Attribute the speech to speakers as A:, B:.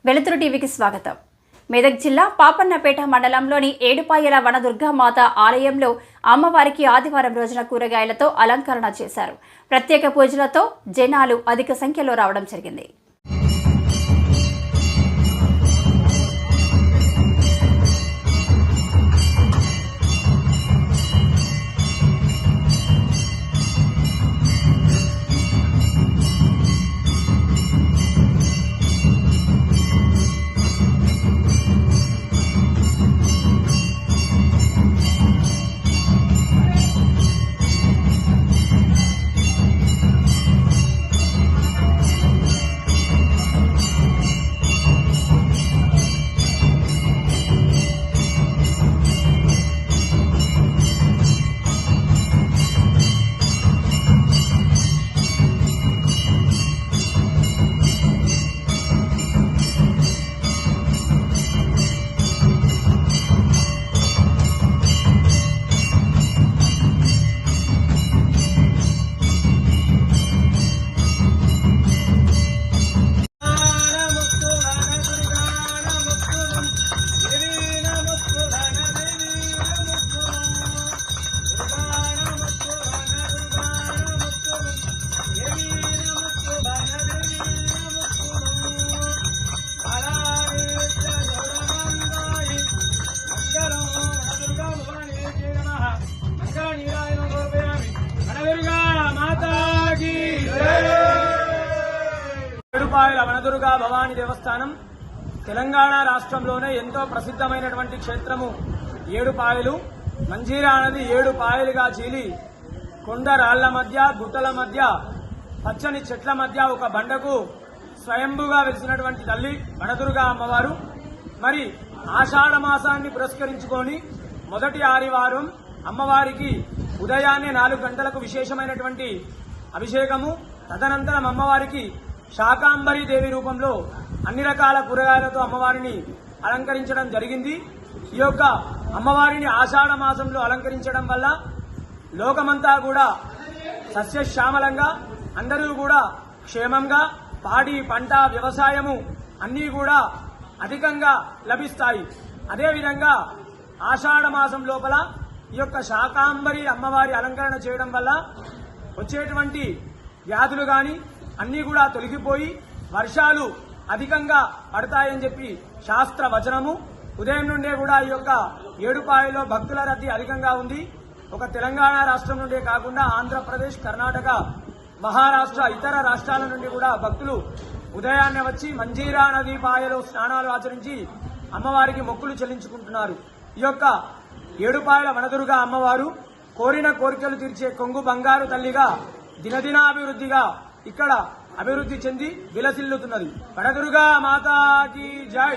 A: వెలుతురు టీవీకి స్వాగతం. మెదక్ జిల్లా పాపన్నపేట మండలంలోని ఏడుపాయల వనదుర్గామాత ఆలయంలో అమ్మవారికి ఆదివారం రోజున కూరగాయలతో అలంకరణ చేశారు. ప్రత్యేక పూజలతో జనాలు అధిక సంఖ్యలో రావడం జరిగింది.
B: ఏడుపాయల వనదుర్గా భవాని దేవస్థానం తెలంగాణ రాష్ట్రంలోనే ఎంతో ప్రసిద్ధమైనటువంటి క్షేత్రము. ఏడుపాయలు మంజీరా నది 7 పాయలుగా చీలి కొండ రాళ్ల మధ్య గుట్టల మధ్య పచ్చని చెట్ల మధ్య ఒక బండకు స్వయంభుగా వెలిసినటువంటి తల్లి వనదుర్గా అమ్మవారు. మరి ఆషాఢ మాసాన్ని పురస్కరించుకొని మొదటి ఆదివారం అమ్మవారికి ఉదయాన్నే 4 గంటలకు విశేషమైనటువంటి అభిషేకము, తదనంతరం అమ్మవారికి శాకాంబరి దేవి రూపంలో అన్ని రకాల కూరగాయలతో అమ్మవారిని అలంకరించడం జరిగింది. ఈ యొక్క అమ్మవారిని ఆషాఢ మాసంలో అలంకరించడం వల్ల లోకమంతా కూడా సస్యశ్యామలంగా, అందరూ కూడా క్షేమంగా పాడి పంట వ్యవసాయము అన్నీ కూడా అధికంగా లభిస్తాయి. అదేవిధంగా ఆషాఢ మాసం లోపల ఈ యొక్క శాకాంబరి అమ్మవారి అలంకరణ చేయడం వల్ల వచ్చేటువంటి వ్యాధులు గాని అన్నీ కూడా తొలగిపోయి వర్షాలు అధికంగా పడతాయని చెప్పి శాస్త్ర వచనము. ఉదయం నుండే కూడా ఈ యొక్క ఏడుపాయలో భక్తుల రద్దీ అధికంగా ఉంది. ఒక తెలంగాణ రాష్ట్రం నుండే కాకుండా ఆంధ్రప్రదేశ్, కర్ణాటక, మహారాష్ట్ర, ఇతర రాష్ట్రాల నుండి కూడా భక్తులు ఉదయాన్నే వచ్చి మంజీరా నదీ పాయలో స్నానాలు ఆచరించి అమ్మవారికి మొక్కులు చెల్లించుకుంటున్నారు. ఈ యొక్క ఏడుపాయల వనదుర్గా అమ్మవారు కోరిన కోరికలు తీర్చే కొంగు బంగారు తల్లిగా దినదినాభివృద్ధిగా ఇక్కడ అభివృద్ధి చెంది విలసిల్లుతున్నది. వనదుర్గా మాతాకి జై.